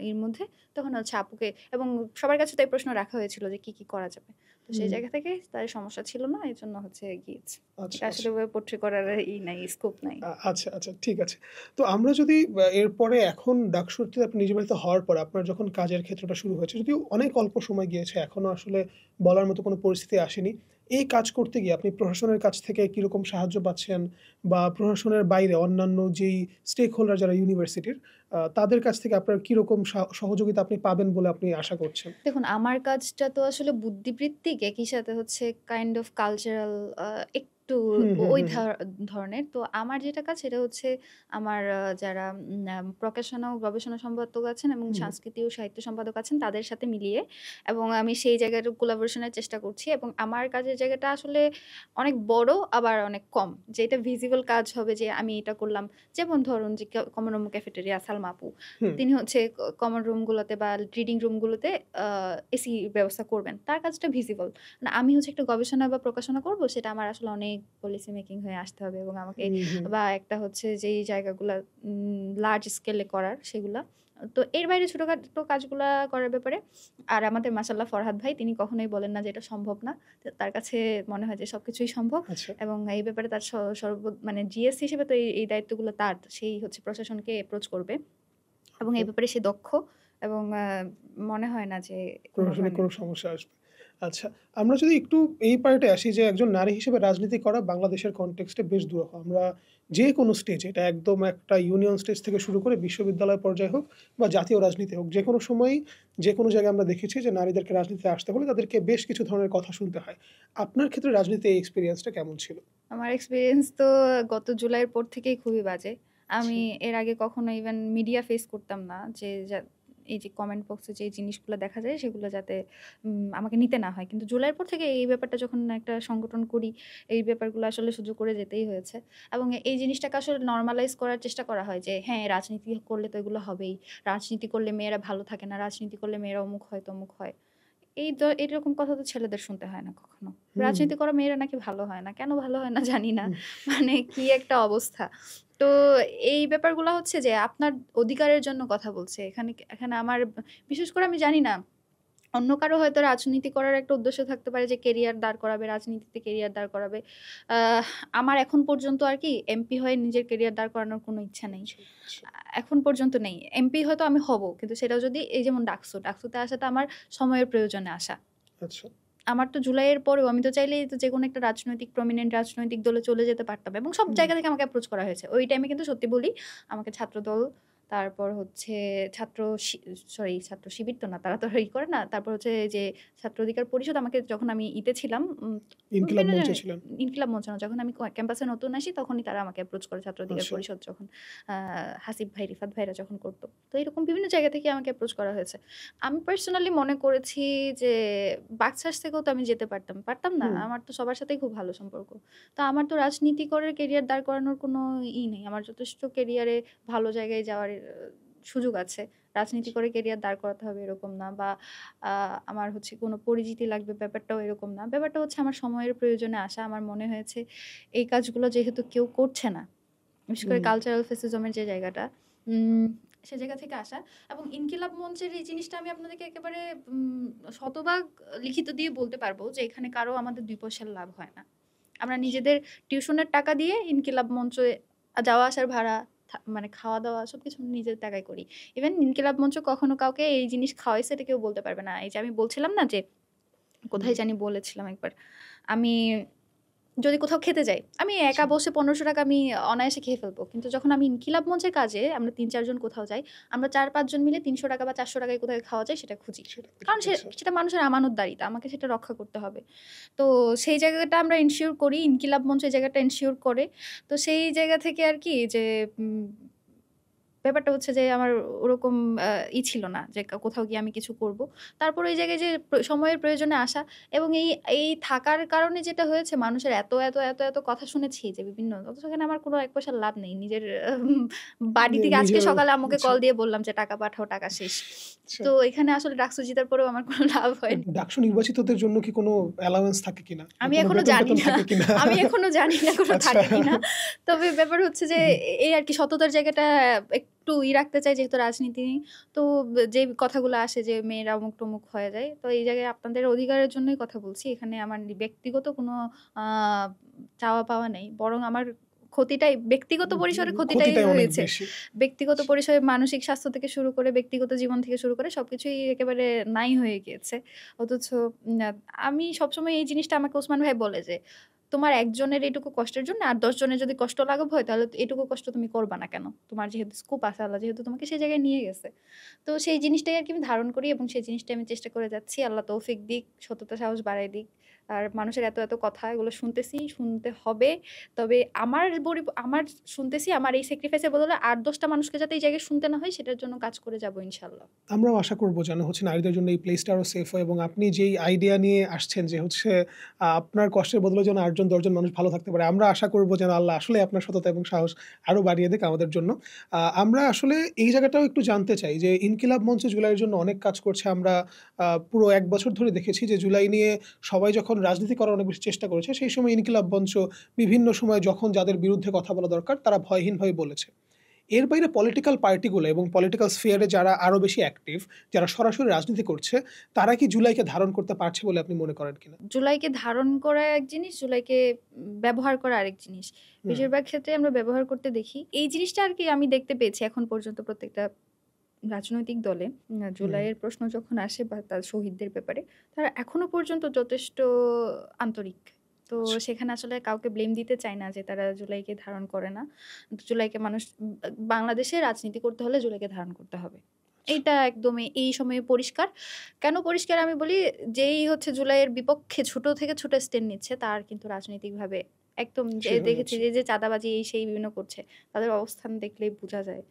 এর মধ্যে তখন হচ্ছে আপুকে, এবং সবার কাছে তাই প্রশ্ন রাখা হয়েছিল যে কি করা যাবে। তো সেই হুম, জায়গা থেকে তাদের সমস্যা ছিল না, এই জন্য হচ্ছে গিয়েছে। আচ্ছা, এটা আচ্ছা। আসলে ওভাবে পোট্রে করার নাই, স্কোপ নাই। আচ্ছা, আচ্ছা, ঠিক আছে। তো আমরা যদি এরপরে এখন ডাকসুরতে আপনি নির্বাচিত হওয়ার পর আপনার যখন কাজের ক্ষেত্রটা শুরু হয়েছে, যদিও অনেক অল্প সময় গিয়েছে, এখনো আসলে বলার মতো কোনো পরিস্থিতি আসেনি। এই কাজ করতে গিয়ে আপনি প্রশাসনের কাছ থেকে কিরকম সাহায্য পাচ্ছেন? বা প্রশাসনের বাইরে অন্যান্য যেই স্টেক হোল্ডার যারা ইউনিভার্সিটির তাদের কাছ থেকে আপনার কিরকম সহযোগিতা আপনি পাবেন বলে আপনি আশা করছেন? দেখুন, আমার কাজটা তো আসলে বুদ্ধিবৃত্তিক, একই সাথে হচ্ছে কাইন্ড অফ কালচারাল, একটু হুম, হুম, ওই হুম, হুম, ধরনের। তো আমার যেটা কাজ সেটা হচ্ছে আমার যারা প্রকাশনা ও গবেষণা সম্পাদক আছেন এবং হুম, সংস্কৃতি ও সাহিত্য সম্পাদক আছেন তাদের সাথে মিলিয়ে, এবং আমি সেই জায়গায় কোলাবোরেশনের চেষ্টা করছি। এবং আমার কাজের জায়গাটা আসলে অনেক বড় আবার অনেক কম, যে এটা ভিজিবল কাজ হবে যে আমি এটা করলাম। যেমন ধরুন যে কমন রুম ক্যাফেটেরিয়া সালমা আপু, হুম, তিনি হচ্ছে কমন রুমগুলোতে বা রিডিং রুমগুলোতে এসি ব্যবস্থা করবেন। তার কাজটা ভিজিবল। না আমি হচ্ছে একটা গবেষণা বা প্রকাশনা করব, সেটা আমার আসলে অনেক পলিসি মেকিং হয়ে আসতে হবে এবং আমাকে, হুম, হুম, বা একটা হচ্ছে যেই জায়গাগুলা লার্জ স্কেলে করার সেগুলা। তো এর বাইরে ছোটখাটো কাজগুলা করার ব্যাপারে, আর আমাদের মাশাআল্লাহ ফরহাদ ভাই তিনি কখনোই বলেন না যে এটা সম্ভব না। তো তার কাছে মনে হয় যে সবকিছুই সম্ভব, আচ্ছা, এবং এই ব্যাপারে তার মানে জিএস হিসেবে তো এই দায়িত্বগুলো তার। তো সেই হচ্ছে প্রশাসনকে অ্যাপ্রোচ করবে এবং ওকে। এই ব্যাপারে সে দক্ষ, এবং মনে হয় না যে কোনো প্রশাসনিক ধরনের কোনো সমস্যা আসবে। আচ্ছা, আমরা যদি একটু এই পার্টে আসি যে একজন নারী হিসেবে রাজনীতি করা বাংলাদেশের কনটেক্সটে বেশ দুরূহ। আমরা যেকোনো স্টেজে, এটা একদম একটা ইউনিয়ন স্টেজ থেকে শুরু করে বিশ্ববিদ্যালয় পর্যায়ে হোক বা জাতীয় রাজনীতি হোক, যেকোনো সময়ই যেকোনো জায়গায় আমরা দেখেছি যে নারীদেরকে রাজনীতিতে আসতে হলে তাদেরকে বেশ কিছু ধরনের কথা শুনতে হয়। আপনার ক্ষেত্রে রাজনীতির এই এক্সপেরিয়েন্সটা কেমন ছিল? আমার এক্সপেরিয়েন্স তো গত জুলাইয়ের পর থেকেই খুবই বাজে। আচ্ছা, আমি এর আগে কখনো ইভেন মিডিয়া ফেস করতাম না, যে এই যে কমেন্ট বক্সে যে জিনিসগুলো দেখা যায় সেগুলো যাতে আমাকে নিতে না হয়। কিন্তু জুলাইয়ের পর থেকে এই ব্যাপারটা যখন একটা সংগঠন করি, এই ব্যাপারগুলো আসলে সহ্য করে যেতেই হয়েছে। এবং এই জিনিসটাকে আসলে নরমালাইজ করার চেষ্টা করা হয় যে হ্যাঁ, রাজনীতি করলে তো এগুলো হবেই। রাজনীতি করলে মেয়েরা ভালো থাকে না। রাজনীতি করলে মেয়েরা অমুক হয় তমুক হয়। এরকম কথা তো ছেলেদের শুনতে হয় না কখনো। হুম, রাজনীতি করা মেয়েরা নাকি ভালো হয় না। কেন ভালো হয় না জানি না। হুম, মানে কি একটা অবস্থা। তো এই ব্যাপারগুলা হচ্ছে যে আপনার অধিকারের জন্য কথা বলছে। এখানে আমার, বিশেষ করে আমি জানি না, অন্য কারো হয়তো রাজনীতি করার একটা উদ্দেশ্য থাকতে পারে যে কেরিয়ার দাঁড় করাবে, রাজনীতিতে কেরিয়ার দাঁড় করাবে। আহ আমার এখন পর্যন্ত আরকি এমপি হয়ে নিজের কেরিয়ার দাঁড় করানোর কোনো ইচ্ছা নেই। আচ্ছা, আচ্ছা, এখন পর্যন্ত নেই। এমপি হয়তো আমি হব। কিন্তু সেটাও যদি এই যেমন ডাকসুতে আসাটা আমার সময়ের প্রয়োজনে আসা। আচ্ছা, আমার তো জুলাইয়ের পরেও আমি তো চাইলেই তো যেকোনো একটা প্রমিনেন্ট রাজনৈতিক দলে চলে যেতে পারতাম এবং সব হুম, জায়গা থেকে আমাকে অ্যাপ্রোচ করা হয়েছে। ওই টাইমে কিন্তু সত্যি বলি, আমাকে ছাত্রদল, তারপর হচ্ছে ছাত্র ছাত্র শিবির তো না, তারা তো আর ই করে না। তারপর হচ্ছে যে ছাত্র অধিকার পরিষদ আমাকে, যখন আমি ছিলাম, ইনকিলাব বিভিন্ন মঞ্চে জায়গায়, ছিলেন। ইনকিলাব মঞ্চ না, যখন আমি ক্যাম্পাসে নতুন আসি তখনই তারা আমাকে অ্যাপ্রোচ করে, ছাত্র অধিকার আচ্ছা, পরিষদ যখন হাসিব ভাই, রিফাত ভাইরা যখন করতো। তো এরকম বিভিন্ন জায়গা থেকে আমাকে অ্যাপ্রোচ করা হয়েছে। আমি পার্সোনালি মনে করেছি যে বাকশাস থেকেও তো আমি যেতে পারতাম না। হুম, আমার তো সবার সাথেই খুব ভালো সম্পর্ক। তো আমার তো রাজনীতি করে কেরিয়ার দাঁড় করানোর কোনো নেই। আমার যথেষ্ট কেরিয়ারে ভালো জায়গায় যাওয়ার সুযোগ আছে। রাজনীতি করে কেরিয়ার দাঁড় করাতে হবে এরকম না, বা আমার হচ্ছে কোনো পরিচিতি লাগবে ব্যাপারটাও এরকম না। ব্যাপারটা হচ্ছে আমার সময়ের প্রয়োজনে আসা। আমার মনে হয়েছে এই কাজগুলো যেহেতু কেউ করছে না, বিশেষ করে হুম, কালচারাল ফেসিজমের যে জায়গাটা, উম সে জায়গা থেকে আসা। এবং ইনকিলাব মঞ্চের এই জিনিসটা আমি আপনাদেরকে একেবারে শতভাগ লিখিত দিয়ে বলতে পারবো যে এখানে কারো আমাদের 2 পয়সার লাভ হয় না। আমরা নিজেদের টিউশনের টাকা দিয়ে ইনকিলাব মঞ্চে যাওয়া আসার ভাড়া, মানে খাওয়া দাওয়া সবকিছু নিজের টাকায় করি। ইভেন ইনকিলাব মঞ্চ কখনো কাউকে এই জিনিস খাওয়াইছে এটা কেউ বলতে পারবে না। এই যে আমি বলছিলাম না যে কোথায় জানি বলেছিলাম একবার, আমি যদি কোথাও খেতে যাই, আমি একা বসে 1500 টাকা আমি অনায়াসে খেয়ে ফেলবো। কিন্তু যখন আমি ইনকিলাব মঞ্চের কাজে আমরা 3-4 জন কোথাও যাই, আমরা 4-5 জন মিলে 300 টাকা বা 400 টাকায় কোথায় খাওয়া যায় সেটা খুঁজি। কারণ সেটা মানুষের আমানতদারিতা, আমাকে সেটা রক্ষা করতে হবে। তো সেই জায়গাটা আমরা এনশিওর করি, ইনকিলাব মঞ্চ এই জায়গাটা এনশিওর করে। তো সেই জায়গা থেকে আর কি যে ব্যাপারটা হচ্ছে যে আমার ওরকম ছিল না যে কোথাও গিয়ে আমি কিছু করব। তারপর ওই জায়গায় যে সময়ের প্রয়োজনে আসা এবং এই থাকার কারণে যেটা হয়েছে, মানুষের এত কথা শুনেছি যে বিভিন্ন, অথচ এখানে আমার কোনো 1 পয়সার লাভ নেই। নিজের বাড়ি থেকে আজকে সকালে আম্মুকে কল দিয়ে বললাম যে টাকা পাঠাও, টাকা শেষ। তো এখানে আসলে ডাকসু জিতার পরেও আমার কোনো লাভ হয়নি। ডাকসু নির্বাচিতদের জন্য কি কোনো অ্যালাউন্স থাকে কিনা? আমি এখনো জানি না কোনো থাকে কিনা। তবে ব্যাপার হচ্ছে যে এই আর কি সততার জায়গাটা একটু রাখতে চাই, যেহেতু রাজনীতি নেই। তো যে কথাগুলো আসে যে মেয়েরা অমুক টমুক হয়ে যায়, তো এই জায়গায় আপনাদের অধিকারের জন্যই কথা বলছি। এখানে আমার ব্যক্তিগত কোনো চাওয়া পাওয়া নেই, বরং আমার ক্ষতিটাই ব্যক্তিগত পরিসরে ক্ষতিটাই হয়েছে। ব্যক্তিগত পরিসরে মানসিক স্বাস্থ্য থেকে শুরু করে ব্যক্তিগত জীবন থেকে শুরু করে সবকিছুই একেবারে নাই হয়ে গিয়েছে। অথচ আমি সবসময় এই জিনিসটা আমাকে ওসমান ভাই বলে যে তোমার একজনের এইটুকু কষ্টের জন্য আর 10 জনের যদি কষ্ট লাঘব হয় তাহলে এইটুকু কষ্ট তুমি করবা না কেন? তোমার যেহেতু স্কোপ আছে, আল্লাহ যেহেতু তোমাকে সেই জায়গায় নিয়ে গেছে। তো সেই জিনিসটাই আর কি আমি ধারণ করি এবং সেই জিনিসটাই আমি চেষ্টা করে যাচ্ছি। আল্লাহ তৌফিক দিক, সততা সাহস বাড়ায় দিক। আর মানুষের এত কথা এগুলো শুনতেছি, শুনতে হবে। তবে আমার শুনতেছি, আমার এই স্যাক্রিফাইসের বদলে 8-10টা মানুষকে যাতে এই জায়গায় শুনতে না হয় সেটার জন্য কাজ করে যাবো ইনশাআল্লাহ। আমরাও আশা করব যেন হচ্ছে নারীদের জন্য এই প্লেসটা আরো সেফ হয়, এবং আপনি যেই আইডিয়া নিয়ে আসছেন যে হচ্ছে আপনার কষ্টের বদলে যেন 8-10 জন মানুষ ভালো থাকতে পারে, আমরা আশা করব যেন আল্লাহ আসলে আপনার সততা এবং সাহস আরো বাড়িয়ে দেখ আমাদের জন্য। আমরা আসলে এই জায়গাটাও একটু জানতে চাই যে ইনকিলাব মঞ্চ জুলাইয়ের জন্য অনেক কাজ করছে। আমরা পুরো 1 বছর ধরে দেখেছি যে জুলাই নিয়ে সবাই যখন রাজনীতি করার অনেক বেশি চেষ্টা করেছে, সেই সময় ইনকিলাব মঞ্চ বিভিন্ন সময় যখন যাদের বিরুদ্ধে কথা বলা দরকার তারা ভয়হীনভাবে বলেছে। এর বাইরে পলিটিক্যাল পার্টিগুলো এবং পলিটিক্যাল স্ফিয়ারে যারা আরো বেশি অ্যাক্টিভ, যারা সরাসরি রাজনীতি করছে, তারা কি জুলাইকে ধারণ করতে পারছে বলে আপনি মনে করেন কিনা? জুলাইকে ধারণ করা এক জিনিস, জুলাইকে ব্যবহার করা আরেক জিনিস। বেশিরভাগ ক্ষেত্রে আমরা ব্যবহার করতে দেখি। এই জিনিসটা আর কি আমি দেখতে পেয়েছি এখন পর্যন্ত প্রত্যেকটা রাজনৈতিক দলে। জুলাইয়ের প্রশ্ন যখন আসে বা তার শহীদদের ব্যাপারে, তারা এখনো পর্যন্ত যথেষ্ট আন্তরিক। তো সেখানে আসলে কাউকে ব্লেম দিতে চাই না যে তারা জুলাইকে ধারণ করে না। জুলাইকে মানুষ, বাংলাদেশে রাজনীতি করতে হলে জুলাইকে ধারণ করতে হবে। এইটা একদমই এই সময়ে পরিষ্কার। কেন পরিষ্কার আমি বলি, যেই হচ্ছে জুলাইয়ের বিপক্ষে ছোট থেকে ছোট স্ট্যান্ড নিচ্ছে তার কিন্তু রাজনৈতিকভাবে একদম যে দেখেছি যে চাঁদাবাজি এই সেই বিভিন্ন করছে, তাদের অবস্থান দেখলেই বোঝা যায়।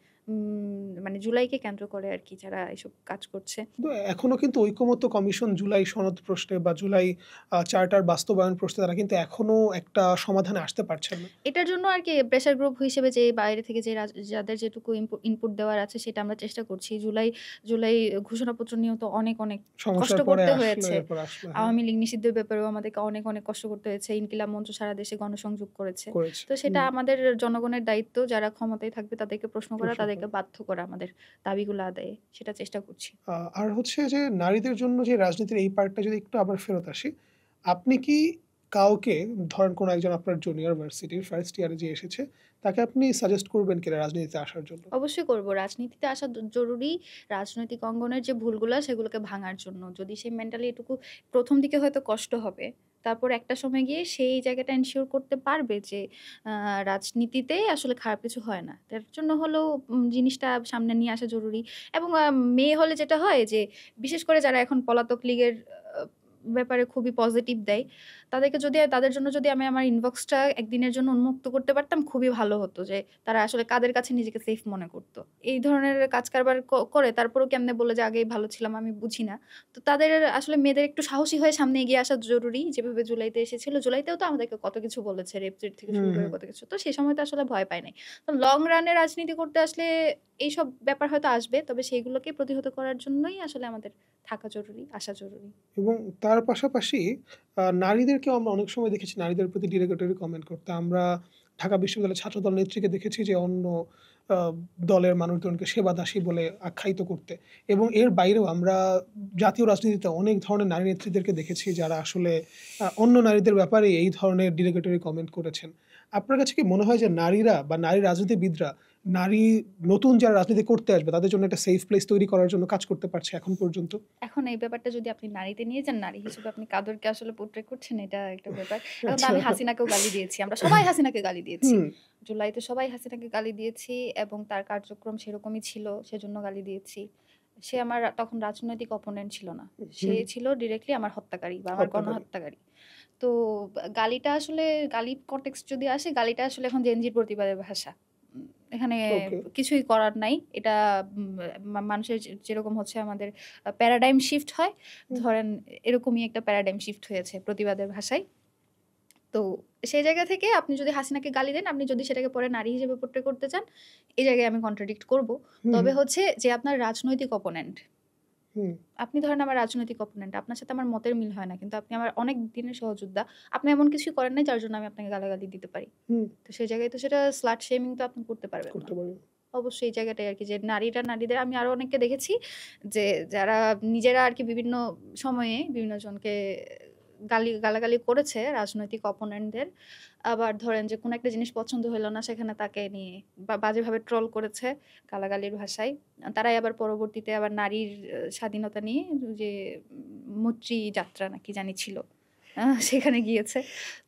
মানে জুলাইকে কেন্দ্র করে আর কি যারা এসব কাজ করছে। এখনো কিন্তু ঐকমত্য কমিশন জুলাই সনদ প্রশ্নে বা জুলাই চার্টার বাস্তবায়ন প্রশ্নে তারা কিন্তু এখনো একটা সমাধানে আসতে পারছে না। এটার জন্য আর কি প্রেসার গ্রুপ হিসেবে যে বাইরে থেকে যে যাদের যেটুকু ইনপুট দেওয়ার আছে সেটা আমরা চেষ্টা করছি। জুলাই ঘোষণাপত্র নিয়েও তো অনেক কষ্ট করতে হয়েছে। আওয়ামী লীগ নিষিদ্ধের ব্যাপারেও আমাদেরকে অনেক কষ্ট করতে হয়েছে। ইনকিলাব মঞ্চ সারা দেশে গণসংযোগ করেছে। তো সেটা আমাদের জনগণের দায়িত্ব, যারা ক্ষমতায় থাকবে তাদেরকে প্রশ্ন করা, তাদেরকে বাধ্য করা আমাদের দাবিগুলো আদায়ে, সেটা চেষ্টা করছি। আর হচ্ছে যে নারীদের জন্য যে রাজনীতির এই পার্টটা যদি একটু আবার ফেরত আসি, আপনি কি কাউকে, ধরেন কোনো একজন আপনার জুনিয়র ভার্সিটির ফার্স্ট ইয়ারে যে এসেছে, তাকে আপনি সাজেস্ট করবেন কিনা রাজনীতিতে আসার জন্য? অবশ্যই করব। রাজনীতিতে আসা জরুরি। রাজনৈতিক অঙ্গনের যে ভুলগুলা সেগুলোকে ভাঙার জন্য। যদি সে মেন্টালি এটুকু, প্রথম দিকে হয়তো কষ্ট হবে, তারপর একটা সময় গিয়ে সেই জায়গাটা এনশিওর করতে পারবে যে রাজনীতিতে আসলে খারাপ কিছু হয় না। তার জন্য হলেও জিনিসটা সামনে নিয়ে আসা জরুরি। এবং মেয়ে হলে যেটা হয় যে, বিশেষ করে যারা এখন পলাতক লীগের ব্যাপারে খুবই পজিটিভ দেয়, তাদের জন্য যদি আমি আমার ইনবক্সটা একদিনের জন্য উন্মুক্ত করতে পারতাম খুবই ভালো হতো, যে তারা আসলে কাদের কাছে নিজেকে সেফ মনে করতো। এই ধরনের কাজ কারবার করে তারপরেও কেমনে বলে যে আগেই ভালো ছিলাম, আমি বুঝি না। তো তাদের আসলে মেয়েদের একটু সাহসী হয়ে সামনে এগিয়ে আসা জরুরি। যেভাবে জুলাইতে এসেছিল, জুলাইতেও তো আমাদেরকে কত কিছু বলেছে, রেপ থেকে শুরু করে কত কিছু। তো সেই সময় তো আসলে ভয় পাই নাই। তো লং রানে রাজনীতি করতে আসলে এইসব ব্যাপার হয়তো আসবে, তবে সেইগুলোকে প্রতিহত করার জন্যই আসলে আমাদের থাকা জরুরি, আসা জরুরি। এবং তার পাশাপাশি নারীদেরকেও আমরা অনেক সময় দেখেছি নারীদের প্রতি ডিরেক্টরি কমেন্ট করতে। আমরা ঢাকা বিশ্ববিদ্যালয়ের ছাত্রদল নেত্রীকে দেখেছি যে অন্য দলের মানুষজনকে সেবাদাসী বলে আখ্যায়িত করতে। এবং এর বাইরেও আমরা জাতীয় রাজনীতিতে অনেক ধরনের নারী নেত্রীদেরকে দেখেছি যারা আসলে অন্য নারীদের ব্যাপারে এই ধরনের ডিরেগেটরি কমেন্ট করেছেন। আপনার কাছে কি মনে হয় যে নারীরা বা নারী রাজনীতিবিদরা নারী নতুন যারা রাজনীতি করতে আসবে তাদের জন্য একটা সেফ প্লেস তৈরি করার জন্য কাজ করতে পারছে এখন পর্যন্ত? এখন এই ব্যাপারটা যদি আপনি নারীতে নিয়ে যান, নারী হিসেবে আপনি কাদেরকে আসলে পোর্ট্রে করছেন, এটা একটা ব্যাপার। এখন তো আচ্ছা। আমি হাসিনাকেও গালি দিয়েছি, আমরা সবাই হাসিনাকে গালি দিয়েছি। হুম, জুলাইতে সবাই হাসিনাকে গালি দিয়েছি এবং তার কার্যক্রম সেরকমই ছিল, সেজন্য গালি দিয়েছি। সে আমার তখন রাজনৈতিক অপোনেন্ট ছিল না, সে হুম, ছিল ডিরেক্টলি আমার হত্যাকারী বা আমার হত্যাকারী। গণহত্যাকারী। তো গালিটা আসলে, গালি কনটেক্সট যদি আসে, গালিটা আসলে এখন জেনজির প্রতিবাদের ভাষা। এখানে ওকে। কিছুই করার নাই। এটা মানুষের যেরকম হচ্ছে আমাদের প্যারাডাইম শিফট হয়, হুম, ধরেন এরকমই একটা প্যারাডাইম শিফট হয়েছে প্রতিবাদের ভাষায়। তো সেই জায়গা থেকে আপনি যদি হাসিনাকে গালি দেন, আপনি যদি সেটাকে পরে নারী হিসেবে পোর্ট্রে করতে চান, এই জায়গায় আমি কন্ট্রাডিক্ট করব। হুম, তবে হুম, হচ্ছে যে আপনার রাজনৈতিক অপোনেন্ট, হুম, আপনি ধরেন আমার রাজনৈতিক অপোনেন্ট, আপনার সাথে আমার মতের মিল হয় না, কিন্তু আপনি আমার অনেক দিনের সহযোদ্ধা। আপনি এমন কিছুই করেন নাই যার জন্য আমি আপনাকে গালাগালি দিতে পারি। হুম, তো সেই জায়গায় তো সেটা স্লাট শেমিং তো আপনি করতে পারবেন না। করতে পারি। অবশ্যই এই জায়গাটাই আরকি, যে নারীরা নারীদের, আমি আরো অনেককে দেখেছি যে যারা নিজেরা আরকি বিভিন্ন সময়ে বিভিন্ন জনকে গালাগালি করেছে, রাজনৈতিক অপোনেন্টদের। আবার ধরেন যে কোনো একটা জিনিস পছন্দ হইল না, সেখানে তাকে নিয়ে বাজেভাবে ট্রল করেছে গালাগালির ভাষায়। তারাই আবার পরবর্তীতে আবার নারীর স্বাধীনতা নিয়ে যে মৈত্রী যাত্রা নাকি জানি ছিল, সেখানে গিয়েছে।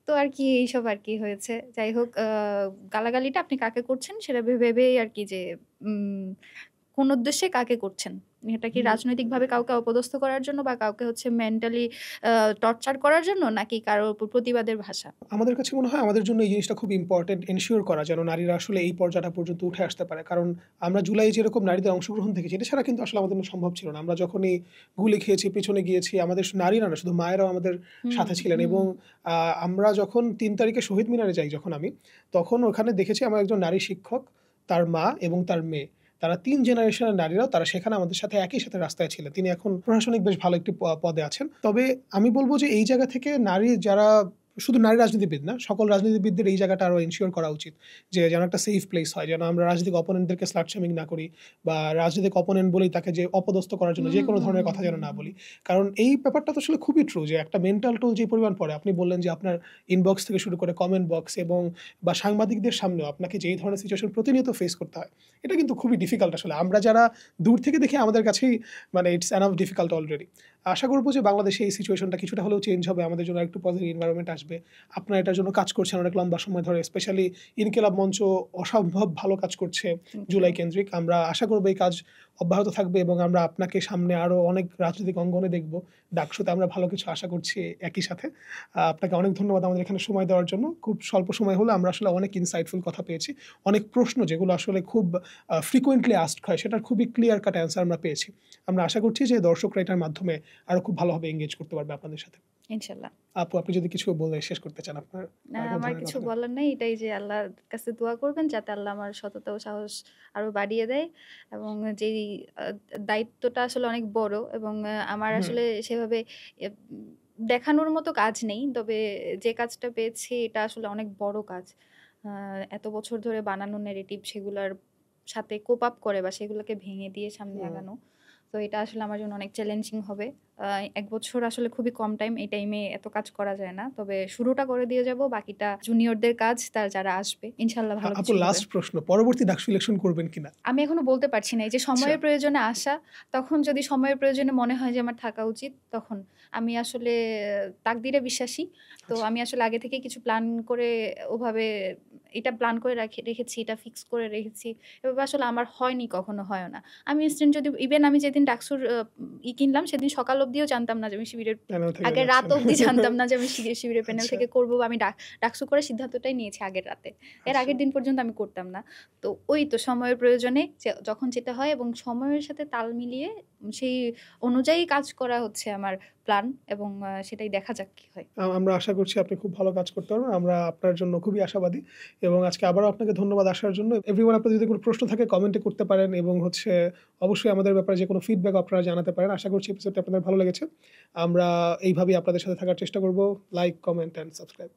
তো আরকি এইসব আরকি হয়েছে। যাই হোক, গালাগালিটা আপনি কাকে করছেন সেটা ভেবেই আরকি, যে উম কোন উদ্দেশ্যে কাকে করছেন। এটা কি হুম। রাজনৈতিকভাবে কাউকে অপদস্থ করার জন্য বা কাউকে হচ্ছে মেন্টালি আ টর্চার করার জন্য, নাকি কারো প্রতিবাদের ভাষা? আমাদের কাছে মনে হয় আমাদের জন্য এই জিনিসটা খুব ইম্পোর্টেন্ট এনশিওর করা যেন নারীরা আসলে এই পর্যায়টা পর্যন্ত উঠে আসতে পারে। কারণ আমরা জুলাই যেরকম নারীদের অংশগ্রহণ দেখেছি, এটা ছাড়া কিন্তু আসলে আমাদের জন্য সম্ভব ছিল না। আমরা যখনই গুলি খেয়েছি, পেছনে গিয়েছি, আমাদের নারীরা না শুধু মায়েরাও আমাদের হুম, সাথে ছিলেন। হুম। এবং আমরা যখন ৩ তারিখে শহীদ মিনারে যাই যখন আমি, তখন ওখানে দেখেছি আমার একজন নারী শিক্ষক, তার মা এবং তার মেয়ে। তারা ৩ জেনারেশনের নারীরাও তারা সেখানে আমাদের সাথে একই সাথে রাস্তায় ছিলেন। তিনি এখন প্রশাসনিক বেশ ভালো একটি পদে আছেন। তবে আমি বলব যে এই জায়গা থেকে নারী যারা শুধু নারী রাজনীতিবিদ না, সকল রাজনীতিবিদদের এই জায়গাটা আরো এনশিওর করা উচিত। যে যেন একটা সেফ প্লেস হয়। যেন আমরা রাজনৈতিক অপোনেন্টদেরকে স্লাট শেমিং না করি বা রাজনৈতিক অপোনেন্ট বলেই তাকে যে অপদস্থ করার জন্য হুম, যেকোনো হুম, ধরনের হুম, কথা যেন হুম, না হুম। বলি। কারণ এই ব্যাপারটা তো আসলে খুবই ট্রু যে একটা মেন্টাল টোল যে পরিমাণ পড়ে, আপনি বললেন যে আপনার ইনবক্স থেকে শুরু করে কমেন্ট বক্স এবং বা সাংবাদিকদের সামনেও আপনাকে যেই ধরনের সিচুয়েশন প্রতিনিয়ত ফেস করতে হয়, এটা কিন্তু খুবই ডিফিকাল্ট আসলে। আমরা যারা দূর থেকে দেখি আমাদের কাছেই মানে ইটস এনাফ ডিফিকাল্ট অলরেডি। আশা করব যে বাংলাদেশে এই সিচুয়েশনটা কিছুটা হলেও চেঞ্জ হবে। আমাদের জন্য একটু পজিটিভ এনভায়রনমেন্ট আসবে। আপনারা এটার জন্য কাজ করছেন অনেক লম্বা সময় ধরে। স্পেশালি ইনকিলাব মঞ্চ অসম্ভব ভালো কাজ করছে থ্যাংক ইউ। জুলাই কেন্দ্রিক। আমরা আশা করব এই কাজ অব্যাহত থাকবে এবং আমরা আপনাকে সামনে আরো অনেক রাজনৈতিক অঙ্গনে দেখব। ডাকসুতে আমরা ভালো কিছু আশা করছি একই সাথে। আপনাকে অনেক ধন্যবাদ আমাদের এখানে সময় দেওয়ার জন্য। খুব স্বল্প সময় হলেও আমরা আসলে অনেক ইনসাইটফুল কথা পেয়েছি। অনেক প্রশ্ন যেগুলো আসলে খুব ফ্রিকোয়েন্টলি আস্কড হয় সেটার খুবই ক্লিয়ার কাট অ্যান্সার আমরা পেয়েছি। আমরা আশা করছি যে দর্শকরা এটার মাধ্যমে আরো খুব ভালোভাবে এনগেজ করতে পারবে আপনাদের সাথে। ইনশাআল্লাহ। আপু, আপনি যদি কিছু বলে শেষ করতে চান আপনার কোনো আমার ধরনের কিছু কথা না। বলার নেই। এটাই যে আল্লাহর কাছে দোয়া করবেন যাতে আল্লাহ আমার সততা ও সাহস আরো বাড়িয়ে দেয়, এবং যেই আ দায়িত্বটা আসলে অনেক বড়, এবং আমার হুম, আসলে সেভাবে দেখানোর মতো কাজ নেই। তবে যে কাজটা পেয়েছি এটা আসলে অনেক বড় কাজ। আ এত বছর ধরে বানানো ন্যারেটিভ, সেগুলার সাথে কোপ আপ করে বা সেগুলোকে ভেঙে দিয়ে সামনে হুম। আগানো। তো এটা আসলে আমার জন্য অনেক চ্যালেঞ্জিং হবে। আ ১ বছর আসলে খুবই কম টাইম। এই টাইমে এত কাজ করা যায় না। তবে শুরুটা করে দিয়ে যাব। বাকিটা জুনিয়রদের কাজ, যারা আসবে। ইনশাআল্লাহ ভালো আপু, কিছুই হবে। লাস্ট প্রশ্ন। পরবর্তী ডাকসু ইলেকশন করবেন কিনা? আমি এখনো বলতে পারছি না। এই যে আচ্ছা, সময়ের প্রয়োজনে আসা, তখন যদি সময়ের প্রয়োজনে মনে হয় যে আমার থাকা উচিত, তখন। আমি আসলে তাকদিরে বিশ্বাসী। তো আচ্ছা। আমি আসলে আগে থেকেই কিছু প্ল্যান করে, ওভাবে এটা প্ল্যান করে রেখেছি, এটা ফিক্স করে রেখেছি। এভাবে আসলে আমার হয়নি, কখনো হয়ও না। আমি ইনস্ট্যান্ট যদি ইভেন আমি যেদিন ডাকসুর কিনলাম, সেদিন সকাল অবধিও জানতাম না যে আমি শিবিরের, প্যানেল থেকে আগের রাত যাচ্ছেন। অবধি জানতাম না যে আমি শিবিরের প্যানেল আচ্ছা, থেকে করব, বা আমি ডাকসু করে সিদ্ধান্তটাই নিয়েছি আগের রাতে। এর আচ্ছা। আগের দিন পর্যন্ত আমি করতাম না। তো ওই তো সময়ের প্রয়োজনে যখন যেটা হয় এবং সময়ের সাথে তাল মিলিয়ে সেই অনুযায়ী কাজ করা হচ্ছে আমার প্ল্যান, এবং সেটাই দেখা যাক কি হয়। আমরা আশা করছি আপনি খুব ভালো কাজ করতে পারবেন। আমরা আপনার জন্য খুবই আশাবাদী এবং আজকে আবারও আপনাকে ধন্যবাদ আসার জন্য। এভরিওয়ান, আপনার যদি কোনো প্রশ্ন থাকে কমেন্টে করতে পারেন এবং অবশ্যই আমাদের ব্যাপারে যেকোনো ফিডব্যাক আপনারা জানাতে পারেন। আশা করছি এপিসোডটা আপনাদের ভালো লেগেছে। আমরা এইভাবেই আপনাদের সাথে থাকার চেষ্টা করব। Like, comment and subscribe.